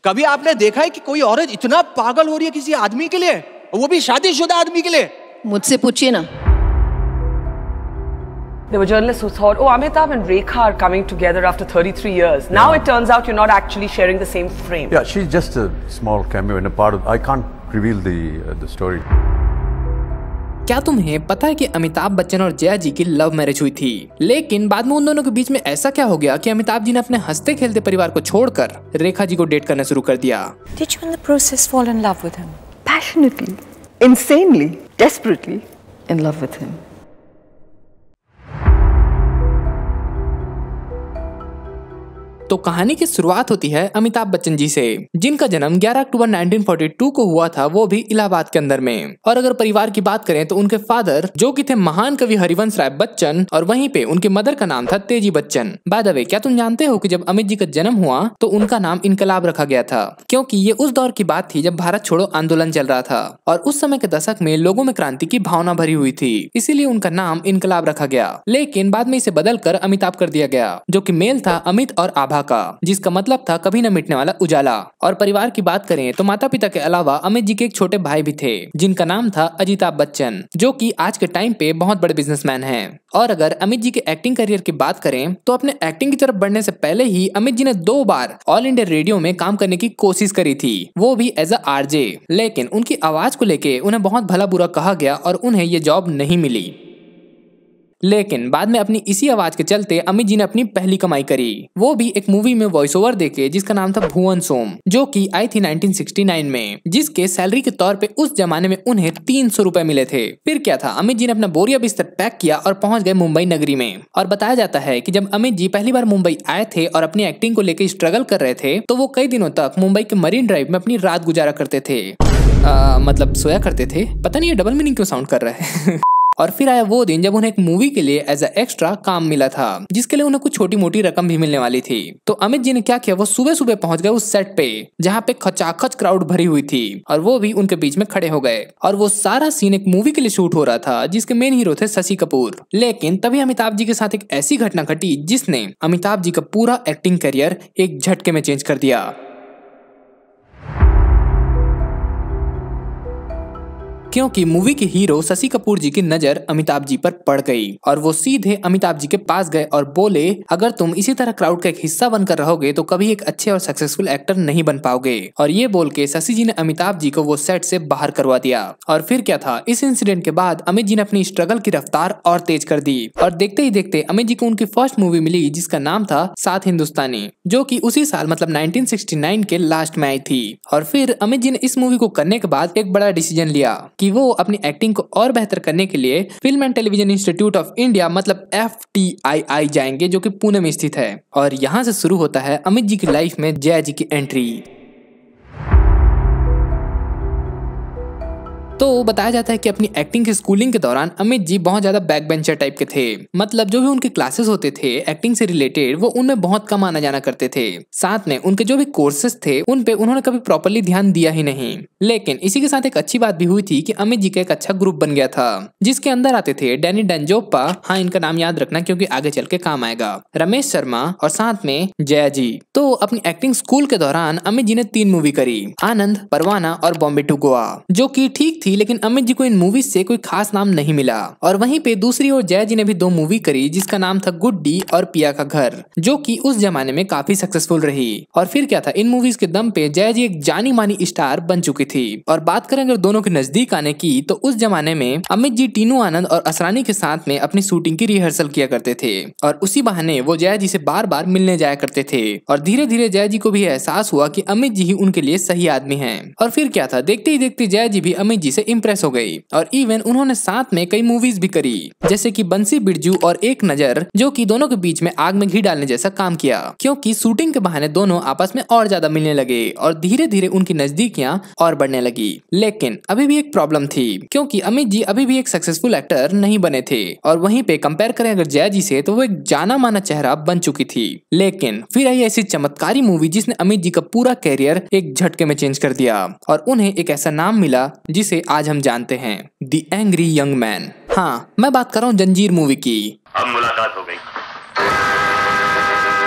कभी आपने देखा है कि कोई औरत इतना पागल हो रही है किसी आदमी के लिए, वो भी शादीशुदा आदमी के लिए? मुझसे पूछिए ना। There were journalists who thought, oh, Amitabh and Rekha are coming together after 33 years. Now it turns out you're not actually sharing the same frame. Yeah, she's just a small cameo in a part of. I can't reveal the story. क्या तुम्हें पता है कि अमिताभ बच्चन और जया जी की love marriage हुई थी, लेकिन बाद में उन दोनों के बीच में ऐसा क्या हो गया कि अमिताभ जी ने अपने हंसते खेलते परिवार को छोड़कर रेखा जी को डेट करना शुरू कर दिया। Did you in the process fall in love with him? Passionately, insanely, desperately in love with him. तो कहानी की शुरुआत होती है अमिताभ बच्चन जी से, जिनका जन्म 11 अक्टूबर 1942 को हुआ था, वो भी इलाहाबाद के अंदर में। और अगर परिवार की बात करें तो उनके फादर जो कि थे महान कवि हरिवंश राय बच्चन, और वहीं पे उनकी मदर का नाम था तेजी बच्चन। बाय द वे, क्या तुम जानते हो कि जब अमित जी का जन्म हुआ तो उनका नाम इनकलाब रखा गया था, क्योंकि ये उस दौर की बात थी जब भारत छोड़ो आंदोलन चल रहा था और उस समय के दशक में लोगों में क्रांति की भावना भरी हुई थी, इसीलिए उनका नाम इनकलाब रखा गया। लेकिन बाद में इसे बदलकर अमिताभ कर दिया गया, जो कि मेल था अमित और आभा का, जिसका मतलब था कभी न मिटने वाला उजाला। और परिवार की बात करें तो माता पिता के अलावा अमित जी के एक छोटे भाई भी थे, जिनका नाम था अजिताभ बच्चन, जो कि आज के टाइम पे बहुत बड़े बिजनेसमैन हैं। और अगर अमित जी के एक्टिंग करियर की बात करें तो अपने एक्टिंग की तरफ बढ़ने से पहले ही अमित जी ने 2 बार ऑल इंडिया रेडियो में काम करने की कोशिश करी थी, वो भी एज अ आरजे। लेकिन उनकी आवाज को लेके उन्हें बहुत भला बुरा कहा गया और उन्हें ये जॉब नहीं मिली। लेकिन बाद में अपनी इसी आवाज के चलते अमित जी ने अपनी पहली कमाई करी, वो भी एक मूवी में वॉइस ओवर देके, जिसका नाम था भुवन सोम, जो कि आई थी 1969 में, जिसके सैलरी के तौर पे उस जमाने में उन्हें 300 रुपए मिले थे। फिर क्या था, अमित जी ने अपना बोरिया बिस्तर पैक किया और पहुंच गए मुंबई नगरी में। और बताया जाता है कि जब अमित जी पहली बार मुंबई आए थे और अपनी एक्टिंग को लेकर स्ट्रगल कर रहे थे, तो वो कई दिनों तक मुंबई के मरीन ड्राइव में अपनी रात गुजारा करते थे। मतलब सोया करते थे, पता नहीं ये डबल मीनिंग क्यों साउंड कर रहा है। और फिर आया वो दिन जब उन्हें एक मूवी के लिए एज अ एक्स्ट्रा काम मिला था, जिसके लिए उन्हें कुछ छोटी मोटी रकम भी मिलने वाली थी। तो अमित जी ने क्या किया, वो सुबह सुबह पहुंच गए उस सेट पे, जहाँ पे खचाखच क्राउड भरी हुई थी, और वो भी उनके बीच में खड़े हो गए। और वो सारा सीन एक मूवी के लिए शूट हो रहा था, जिसके मेन हीरो थे शशि कपूर। लेकिन तभी अमिताभ जी के साथ एक ऐसी घटना घटी जिसने अमिताभ जी का पूरा एक्टिंग करियर एक झटके में चेंज कर दिया। क्योंकि मूवी के हीरो शशि कपूर जी की नजर अमिताभ जी पर पड़ गई और वो सीधे अमिताभ जी के पास गए और बोले, अगर तुम इसी तरह क्राउड का एक हिस्सा बनकर रहोगे तो कभी एक अच्छे और सक्सेसफुल एक्टर नहीं बन पाओगे। और ये बोल के शशि जी ने अमिताभ जी को वो सेट से बाहर करवा दिया। और फिर क्या था, इस इंसिडेंट के बाद अमित जी ने अपनी स्ट्रगल की रफ्तार और तेज कर दी और देखते ही देखते अमित जी को उनकी फर्स्ट मूवी मिली, जिसका नाम था सात हिंदुस्तानी, जो कि उसी साल मतलब 1969 के लास्ट में आई थी। और फिर अमित जी ने इस मूवी को करने के बाद एक बड़ा डिसीजन लिया कि वो अपनी एक्टिंग को और बेहतर करने के लिए film and television institute of India मतलब FTII जाएंगे, जो कि पुणे में स्थित है। और यहाँ से शुरू होता है अमित जी की लाइफ में जया जी की एंट्री। तो बताया जाता है कि अपनी एक्टिंग की स्कूलिंग के दौरान अमित जी बहुत ज्यादा बैक बेंचर टाइप के थे, मतलब जो भी उनके क्लासेस होते थे एक्टिंग से रिलेटेड, वो उनमें बहुत कम आना जाना करते थे। साथ में उनके जो भी कोर्सेज थे उन पे उन्होंने कभी प्रॉपर्ली ध्यान दिया ही नहीं। लेकिन इसी के साथ एक अच्छी बात भी हुई थी कि अमित जी का एक अच्छा ग्रुप बन गया था, जिसके अंदर आते थे डैनी डेंजोप्पा, हाँ इनका नाम याद रखना क्योंकि आगे चल के काम आएगा, रमेश शर्मा और साथ में जया जी। तो अपनी एक्टिंग स्कूल के दौरान अमित जी ने 3 मूवी करी, आनंद, परवाना और बॉम्बे टू गोवा, जो की ठीक थी, लेकिन अमित जी को इन मूवीज से कोई खास नाम नहीं मिला। और वहीं पे दूसरी ओर जया जी ने भी 2 मूवी करी, जिसका नाम था गुड्डी और पिया का घर, जो कि उस जमाने में काफी सक्सेसफुल रही। और फिर क्या था, इन मूवीज के दम पे जया जी एक जानी मानी स्टार बन चुकी थी। और बात करें अगर दोनों के नजदीक आने की, तो उस जमाने में अमित जी टीनू आनंद और असरानी के साथ में अपनी शूटिंग की रिहर्सल किया करते थे, और उसी बहाने वो जया जी से बार बार मिलने जाया करते थे। और धीरे धीरे जया जी को भी एहसास हुआ कि अमित जी ही उनके लिए सही आदमी हैं। और फिर क्या था, देखते ही देखते जया जी भी अमित जी से इम्प्रेस हो गई और इवन उन्होंने साथ में कई मूवीज भी करी, जैसे कि बंसी बिरजू और एक नजर, जो कि दोनों के बीच में आग में घी डालने जैसा काम किया, क्योंकि शूटिंग के बहाने दोनों आपस में और ज्यादा मिलने लगे और धीरे धीरे उनकी नजदीकियां और बढ़ने लगी। लेकिन अभी भी एक प्रॉब्लम थी, क्योंकि अमित जी अभी भी एक सक्सेसफुल एक्टर नहीं बने थे, और वहीं पे कंपेयर करें अगर जया जी से, तो वो एक जाना माना चेहरा बन चुकी थी। लेकिन फिर आई ऐसी चमत्कारी मूवी जिसने अमित जी का पूरा कैरियर एक झटके में चेंज कर दिया और उन्हें एक ऐसा नाम मिला जिसे आज हम जानते हैं, द एंग्री यंग मैन। हाँ, मैं बात कर रहा हूँ जंजीर मूवी की। अब मुलाकात हो गई।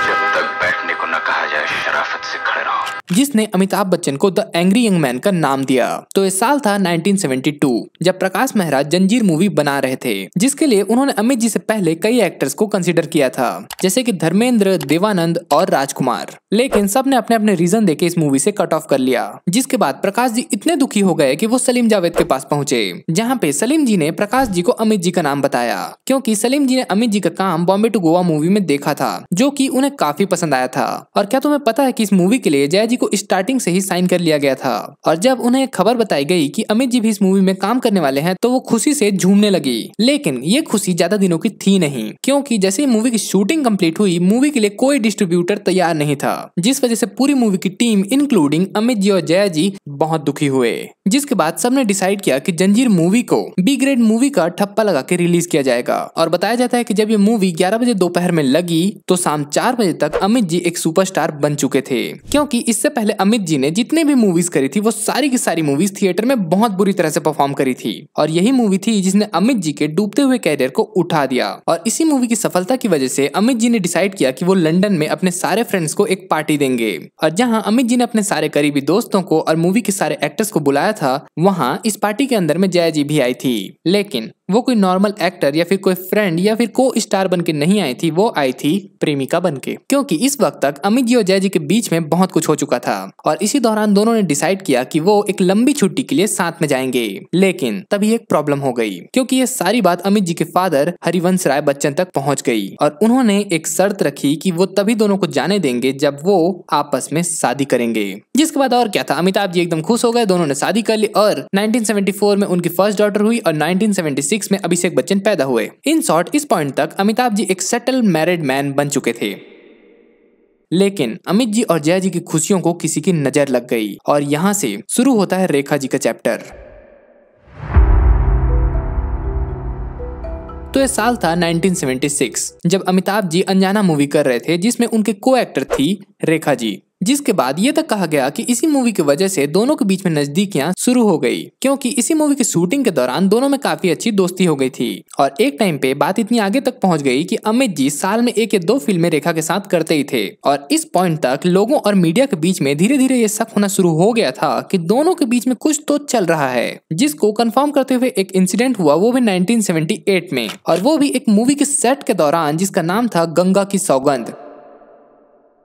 जब तक बैठने को न कहा जाए शराफत से खड़े रहो। जिसने अमिताभ बच्चन को द एंग्री यंग मैन का नाम दिया। तो इस साल था 1972 जब प्रकाश मेहरा जंजीर मूवी बना रहे थे, जिसके लिए उन्होंने अमित जी से पहले कई एक्टर्स को कंसीडर किया था, जैसे कि धर्मेंद्र, देवानंद और राजकुमार। लेकिन सबने अपने अपने रीजन देके इस मूवी से कट ऑफ कर लिया। जिसके बाद प्रकाश जी इतने दुखी हो गए कि वो सलीम जावेद के पास पहुंचे, जहां पे सलीम जी ने प्रकाश जी को अमित जी का नाम बताया, क्योंकि सलीम जी ने अमित जी का काम बॉम्बे टू गोवा मूवी में देखा था, जो कि उन्हें काफी पसंद आया था। और क्या तुम्हें पता है कि इस मूवी के लिए जया जी को स्टार्टिंग से ही साइन कर लिया गया था। और जब उन्हें खबर बताई गई कि अमित जी भी इस मूवी में काम करने वाले हैं, तो वो खुशी से झूमने लगी। लेकिन ये खुशी ज्यादा दिनों की थी नहीं, क्योंकि जैसे मूवी की शूटिंग कंप्लीट हुई, मूवी के लिए कोई डिस्ट्रीब्यूटर तैयार नहीं था, जिस वजह से पूरी मूवी की टीम इंक्लूडिंग अमित जी और जया जी बहुत दुखी हुए। जिसके बाद सबने डिसाइड किया कि जंजीर मूवी को बी ग्रेड मूवी का ठप्पा लगा के रिलीज किया जाएगा। और बताया जाता है कि जब ये मूवी 11 बजे दोपहर में लगी, तो शाम 4 बजे तक अमित जी एक सुपरस्टार बन चुके थे, क्योंकि इससे पहले अमित जी ने जितने भी मूवीज करी थी, वो सारी की सारी मूवीज थिएटर में बहुत बुरी तरह से परफॉर्म करी थी। और यही मूवी थी जिसने अमित जी के डूबते हुए कैरियर को उठा दिया। और इसी मूवी की सफलता की वजह से अमित जी ने डिसाइड किया कि वो लंदन में अपने सारे फ्रेंड्स को एक पार्टी देंगे। और जहां अमित जी ने अपने सारे करीबी दोस्तों को और मूवी के सारे एक्टर्स को बुलाया था, वहां इस पार्टी के अंदर में जया जी भी आई थी। लेकिन वो कोई नॉर्मल एक्टर या फिर कोई फ्रेंड या फिर को स्टार बन के नहीं आई थी, वो आई थी प्रेमिका बन के, क्योंकि इस वक्त तक अमित जी और जया जी के बीच में बहुत कुछ हो चुका था। और इसी दौरान दोनों ने डिसाइड किया कि वो एक लंबी छुट्टी के लिए साथ में जाएंगे। लेकिन तभी एक प्रॉब्लम हो गई, क्योंकि ये सारी बात अमित जी के फादर हरिवंश राय बच्चन तक पहुंच गई। और उन्होंने एक शर्त रखी कि वो तभी दोनों को जाने देंगे जब वो आपस में शादी करेंगे। जिसके बाद और क्या था, अमिताभ जी एकदम खुश हो गए, दोनों ने शादी कर ली और 1974 में उनकी फर्स्ट डॉटर हुई और 1976 में अभिषेक बच्चन पैदा हुए। इन शॉर्ट, इस पॉइंट तक अमिताभ जी एक सेटल मैरिड मैन बन चुके थे। लेकिन अमित जी और जया जी की खुशियों को किसी की नजर लग गई और यहाँ से शुरू होता है रेखा जी का चैप्टर। तो ये साल था 1976 जब अमिताभ जी अनजाना मूवी कर रहे थे, जिसमें उनके को एक्टर थी रेखा जी। जिसके बाद ये तक कहा गया कि इसी मूवी की वजह से दोनों के बीच में नजदीकियां शुरू हो गई, क्योंकि इसी मूवी की शूटिंग के दौरान दोनों में काफी अच्छी दोस्ती हो गई थी। और एक टाइम पे बात इतनी आगे तक पहुंच गई कि अमित जी साल में 1 या 2 फिल्में रेखा के साथ करते ही थे। और इस पॉइंट तक लोगों और मीडिया के बीच में धीरे धीरे ये शक होना शुरू हो गया था कि दोनों के बीच में कुछ तो चल रहा है, जिसको कंफर्म करते हुए एक इंसिडेंट हुआ, वो भी 1978 में, और वो भी एक मूवी के सेट के दौरान, जिसका नाम था गंगा की सौगंध।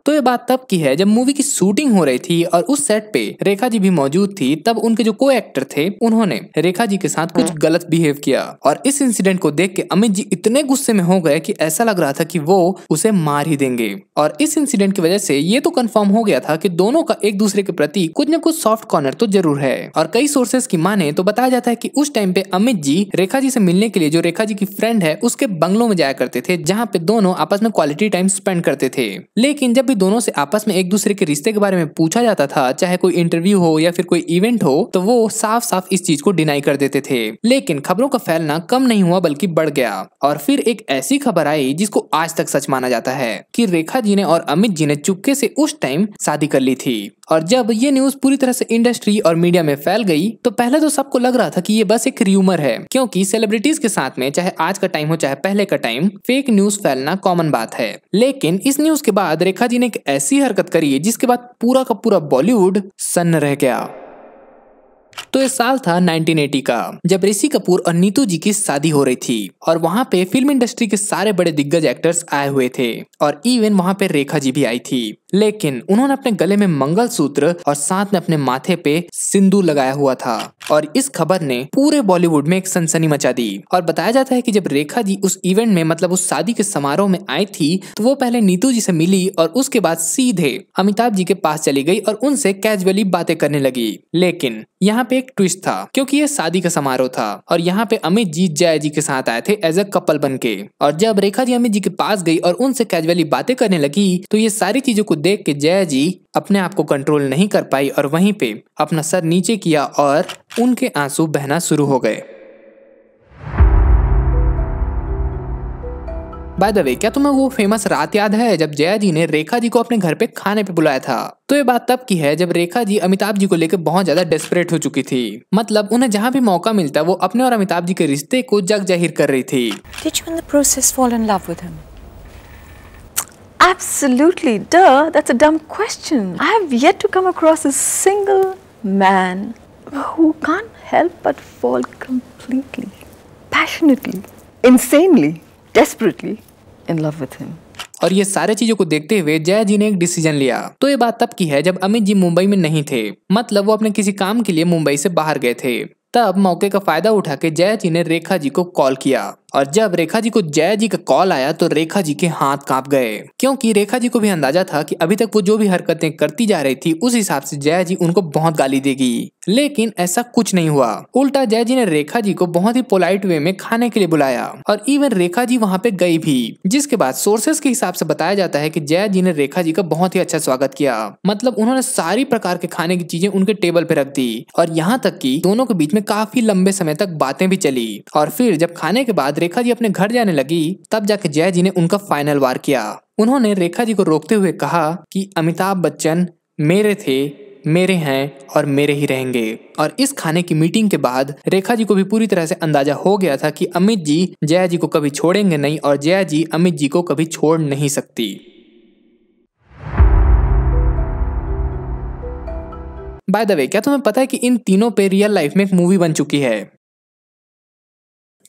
तो ये बात तब की है जब मूवी की शूटिंग हो रही थी और उस सेट पे रेखा जी भी मौजूद थी। तब उनके जो को एक्टर थे, उन्होंने रेखा जी के साथ कुछ गलत बिहेव किया और इस इंसिडेंट को देख के अमित जी इतने गुस्से में हो गए कि ऐसा लग रहा था कि वो उसे मार ही देंगे। और इस इंसिडेंट की वजह से ये तो कंफर्म हो गया था कि दोनों का एक दूसरे के प्रति कुछ न कुछ सॉफ्ट कॉर्नर तो जरूर है। और कई सोर्सेस की माने तो बताया जाता है कि उस टाइम पे अमित जी रेखा जी से मिलने के लिए, जो रेखा जी की फ्रेंड है, उसके बंगलों में जाया करते थे, जहाँ पे दोनों आपस में क्वालिटी टाइम स्पेंड करते थे। लेकिन जब भी दोनों से आपस में एक दूसरे के रिश्ते के बारे में पूछा जाता था, चाहे कोई इंटरव्यू हो या फिर कोई इवेंट हो, तो वो साफ साफ इस चीज को डिनाई कर देते थे। लेकिन खबरों का फैलना कम नहीं हुआ बल्कि बढ़ गया और फिर एक ऐसी खबर आई जिसको आज तक सच माना जाता है कि रेखा जी ने और अमित जी ने चुपके से उस टाइम शादी कर ली थी। और जब ये न्यूज पूरी तरह से इंडस्ट्री और मीडिया में फैल गई तो पहले तो सबको लग रहा था कि ये बस एक र्यूमर है, क्योंकि सेलिब्रिटीज के साथ में, चाहे आज का टाइम हो चाहे पहले का टाइम, फेक न्यूज फैलना कॉमन बात है। लेकिन इस न्यूज के बाद रेखा जी ने एक ऐसी हरकत करी जिसके बाद पूरा का पूरा बॉलीवुड सन्न रह गया। तो ये साल था 1980 का, जब ऋषि कपूर और नीतू जी की शादी हो रही थी और वहाँ पे फिल्म इंडस्ट्री के सारे बड़े दिग्गज एक्टर्स आए हुए थे और इवन वहाँ पे रेखा जी भी आई थी। लेकिन उन्होंने अपने गले में मंगलसूत्र और साथ में अपने माथे पे सिंदूर लगाया हुआ था और इस खबर ने पूरे बॉलीवुड में एक सनसनी मचा दी। और बताया जाता है कि जब रेखा जी उस इवेंट में, मतलब उस शादी के समारोह में आई थी, तो वो पहले नीतू जी से मिली और उसके बाद सीधे अमिताभ जी के पास चली गई और उनसे कैजुअली बातें करने लगी। लेकिन यहाँ पे एक ट्विस्ट था, क्योंकि ये शादी का समारोह था और यहाँ पे अमित जी जया जी के साथ आए थे एज अ कपल बनके। और जब रेखा जी अमित जी के पास गई और उनसे कैजुअली बातें करने लगी तो ये सारी चीजों को देख के जया जी अपने आप को कंट्रोल नहीं कर पाई और वहीं पे अपना सर नीचे किया और उनके आंसू बहना शुरू हो गए। बाय द वे, क्या तुम्हें वो फेमस रात याद है जब जया जी ने रेखा जी को अपने घर पे खाने पे बुलाया था? तो ये बात तब की है जब रेखा जी अमिताभ जी को लेकर बहुत ज्यादा डेस्परेट हो चुकी थी। मतलब उन्हें जहाँ भी मौका मिलता वो अपने और अमिताभ जी के रिश्ते को जग जाहिर कर रही थी। Did you in the process fall in love with him? Absolutely. Duh, that's a dumb question. I have yet to come across a single man who can't help but fall completely, passionately, insanely, desperately in love with him. और ये सारे चीजों को देखते हुए जया जी ने एक decision लिया। तो ये बात तब की है जब अमित जी मुंबई में नहीं थे, मतलब वो अपने किसी काम के लिए मुंबई से बाहर गए थे। तब मौके का फायदा उठा के जया जी ने रेखा जी को कॉल किया, और जब रेखा जी को जया जी का कॉल आया तो रेखा जी के हाथ कांप गए, क्योंकि रेखा जी को भी अंदाजा था कि अभी तक वो जो भी हरकतें करती जा रही थी उस हिसाब से जया जी उनको बहुत गाली देगी। लेकिन ऐसा कुछ नहीं हुआ। उल्टा जया जी ने रेखा जी को बहुत ही पोलाइट वे में खाने के लिए बुलाया, और इवन रेखा जी वहां पे गई भी, जिसके बाद सोर्सेस के हिसाब से बताया जाता है कि जया जी ने रेखा जी का बहुत ही अच्छा स्वागत किया। मतलब उन्होंने सारी प्रकार के खाने की चीजें उनके टेबल पे रख दी, और यहाँ तक कि दोनों के बीच में काफी लंबे समय तक बातें भी चली। और फिर जब खाने के बाद रेखा जी अपने घर जाने लगी, तब जाके जया जी ने उनका फाइनल वार किया। उन्होंने रेखा जी को रोकते हुए कहा कि अमिताभ बच्चन मेरे थे, मेरे हैं और मेरे ही रहेंगे। और इस खाने की मीटिंग के बाद रेखा जी को भी पूरी तरह से अंदाजा हो गया था कि अमित जी जया जी को कभी छोड़ेंगे नहीं, और जया जी अमित जी को कभी छोड़ नहीं सकती। बाय द वे, क्या तुम्हें पता है कि इन तीनों पे रियल लाइफ में एक मूवी बन चुकी है?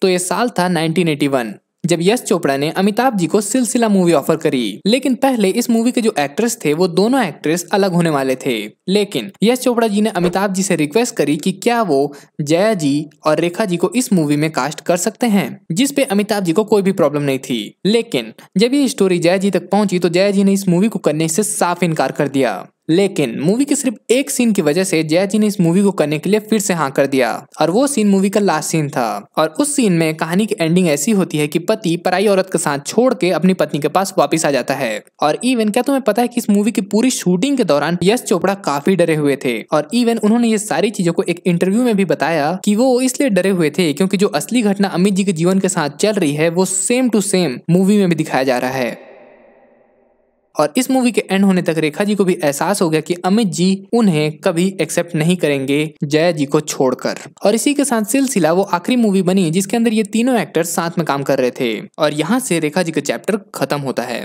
तो ये साल था 1981 जब यश चोपड़ा ने अमिताभ जी को सिलसिला मूवी ऑफर करी। लेकिन पहले इस मूवी के जो एक्ट्रेस थे वो दोनों एक्ट्रेस अलग होने वाले थे। लेकिन यश चोपड़ा जी ने अमिताभ जी से रिक्वेस्ट करी कि क्या वो जया जी और रेखा जी को इस मूवी में कास्ट कर सकते हैं, जिस पे अमिताभ जी को कोई भी प्रॉब्लम नहीं थी। लेकिन जब ये स्टोरी जया जी तक पहुंची तो जया जी ने इस मूवी को करने से साफ इनकार कर दिया। लेकिन मूवी के सिर्फ एक सीन की वजह से जया जी ने इस मूवी को करने के लिए फिर से हाँ कर दिया, और वो सीन मूवी का लास्ट सीन था। और उस सीन में कहानी की एंडिंग ऐसी होती है कि पति पराई औरत के साथ छोड़ के अपनी पत्नी के पास वापस आ जाता है। और इवन क्या तुम्हें पता है कि इस मूवी की पूरी शूटिंग के दौरान यश चोपड़ा काफी डरे हुए थे, और इवन उन्होंने ये सारी चीजों को एक इंटरव्यू में भी बताया कि वो इसलिए डरे हुए थे क्योंकि जो असली घटना अमित जी के जीवन के साथ चल रही है वो सेम टू सेम मूवी में भी दिखाया जा रहा है। और इस मूवी के एंड होने तक रेखा जी को भी एहसास हो गया कि अमित जी उन्हें कभी एक्सेप्ट नहीं करेंगे जया जी को छोड़कर। और इसी के साथ सिलसिला वो आखिरी मूवी बनी जिसके अंदर ये तीनों एक्टर्स साथ में काम कर रहे थे, और यहाँ से रेखा जी का चैप्टर खत्म होता है।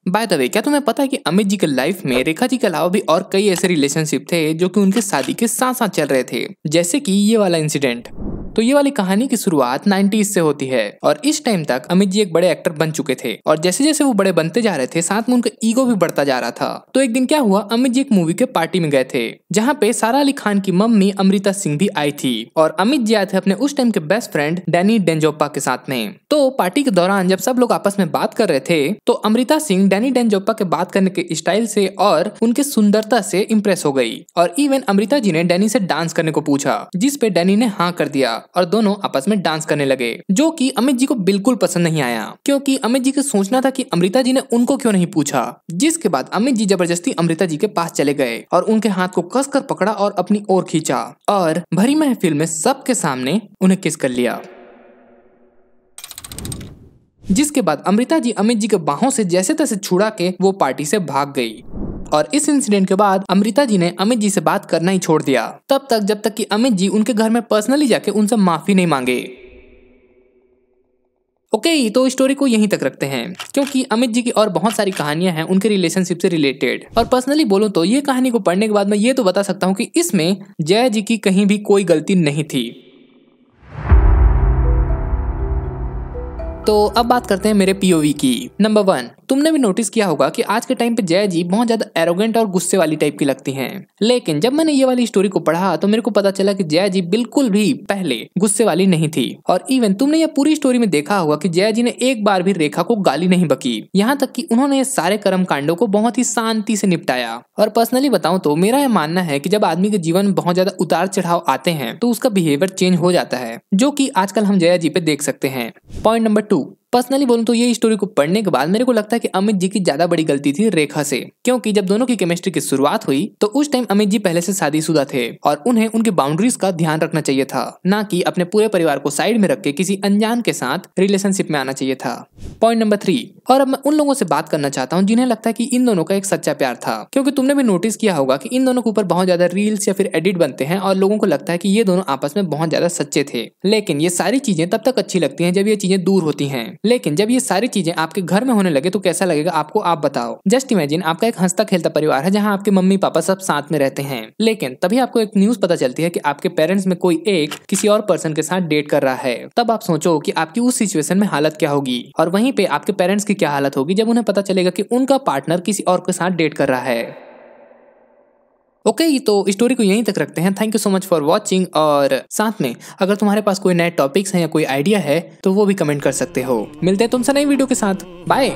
बाय द वे, क्या तुम्हें पता है कि अमित जी के लाइफ में रेखा जी के अलावा भी और कई ऐसे रिलेशनशिप थे जो कि उनके शादी के साथ साथ चल रहे थे, जैसे कि ये वाला इंसिडेंट। तो ये वाली कहानी की शुरुआत 90s से होती है, और इस टाइम तक अमित जी एक बड़े एक्टर बन चुके थे, और जैसे जैसे वो बड़े बनते जा रहे थे साथ में उनका ईगो भी बढ़ता जा रहा था। तो एक दिन क्या हुआ, अमित जी एक मूवी के पार्टी में गए थे जहाँ पे सारा अली खान की मम्मी अमृता सिंह भी आई थी, और अमित जी आए थे अपने उस टाइम के बेस्ट फ्रेंड डैनी डेंजोप्पा के साथ में। तो पार्टी के दौरान जब सब लोग आपस में बात कर रहे थे तो अमृता सिंह डैनी डेंजोप्पा के बात करने के स्टाइल से और उनके सुंदरता से इम्प्रेस हो गई, और इवन अमृता जी ने डैनी से डांस करने को पूछा, जिस पे डैनी ने हाँ कर दिया, और दोनों आपस में डांस करने लगे, जो कि अमित जी को बिल्कुल पसंद नहीं आया, क्योंकि अमित जी को सोचना था कि अमृता जी ने उनको क्यों नहीं पूछा। जिसके बाद अमित जी जबरदस्ती अमृता जी के पास चले गए और उनके हाथ को कसकर पकड़ा और अपनी ओर खींचा, और भरी महफिल में सबके सामने उन्हें किस कर लिया। जिसके बाद अमृता जी अमित जी के बाहों से जैसे तैसे छुड़ा के वो पार्टी से भाग गई। और इस इंसिडेंट के बाद अमृता जी ने अमित जी से बात करना ही छोड़ दिया, तब तक जब तक कि अमित जी उनके घर में पर्सनली जाके उनसे माफी नहीं मांगे। ओके, तो स्टोरी को यहीं तक रखते हैं, क्योंकि अमित जी की और बहुत सारी कहानियां हैं उनके रिलेशनशिप से रिलेटेड। और पर्सनली बोलूं तो ये कहानी को पढ़ने के बाद मैं ये तो बता सकता हूँ कि इसमें जया जी की कहीं भी कोई गलती नहीं थी। तो अब बात करते हैं मेरे पीओवी की। नंबर 1, तुमने भी नोटिस किया होगा कि आज के टाइम पे जया जी बहुत ज्यादा एरोगेंट और गुस्से वाली टाइप की लगती हैं। लेकिन जब मैंने ये वाली स्टोरी को पढ़ा तो मेरे को पता चला कि जया जी बिल्कुल भी पहले गुस्से वाली नहीं थी। और इवन तुमने ये पूरी स्टोरी में देखा होगा कि जया जी ने एक बार भी रेखा को गाली नहीं बकी, यहाँ तक कि उन्होंने ये सारे कर्म कांडों को बहुत ही शांति से निपटाया। और पर्सनली बताऊं तो मेरा यह मानना है कि जब आदमी के जीवन में बहुत ज्यादा उतार चढ़ाव आते हैं तो उसका बिहेवियर चेंज हो जाता है, जो कि आजकल हम जया जी पे देख सकते हैं। पॉइंट नंबर 2, पर्सनली बोलूं तो ये स्टोरी को पढ़ने के बाद मेरे को लगता है कि अमित जी की ज्यादा बड़ी गलती थी रेखा से, क्योंकि जब दोनों की केमिस्ट्री की शुरुआत हुई तो उस टाइम अमित जी पहले से शादीशुदा थे और उन्हें उनकी बाउंड्रीज का ध्यान रखना चाहिए था, ना कि अपने पूरे परिवार को साइड में रख के किसी अनजान के साथ रिलेशनशिप में आना चाहिए था। पॉइंट नंबर 3, और अब मैं उन लोगों से बात करना चाहता हूँ जिन्हें लगता है कि इन दोनों का एक सच्चा प्यार था, क्योंकि तुमने भी नोटिस किया होगा कि इन दोनों के ऊपर बहुत ज्यादा रील्स या फिर एडिट बनते हैं और लोगों को लगता है कि ये दोनों आपस में बहुत ज्यादा सच्चे थे। लेकिन ये सारी चीजें तब तक अच्छी लगती हैं जब ये चीजें दूर होती हैं, लेकिन जब ये सारी चीजें आपके घर में होने लगे तो कैसा लगेगा आपको, आप बताओ। जस्ट इमेजिन आपका एक हंसता खेलता परिवार है जहाँ आपके मम्मी पापा सब साथ में रहते हैं, लेकिन तभी आपको एक न्यूज पता चलती है कि आपके पेरेंट्स में कोई एक किसी और पर्सन के साथ डेट कर रहा है। तब आप सोचो कि आपकी उस सिचुएशन में हालत क्या होगी, और वहीं पे आपके पेरेंट्स की क्या हालत होगी जब उन्हें पता चलेगा कि उनका पार्टनर किसी और के साथ डेट कर रहा है। ओके, तो स्टोरी को यहीं तक रखते हैं। Thank you so much for watching, और साथ में अगर तुम्हारे पास कोई नए टॉपिक्स हैं या कोई आइडिया है तो वो भी कमेंट कर सकते हो। मिलते हैं तुमसे नई वीडियो के साथ। बाय।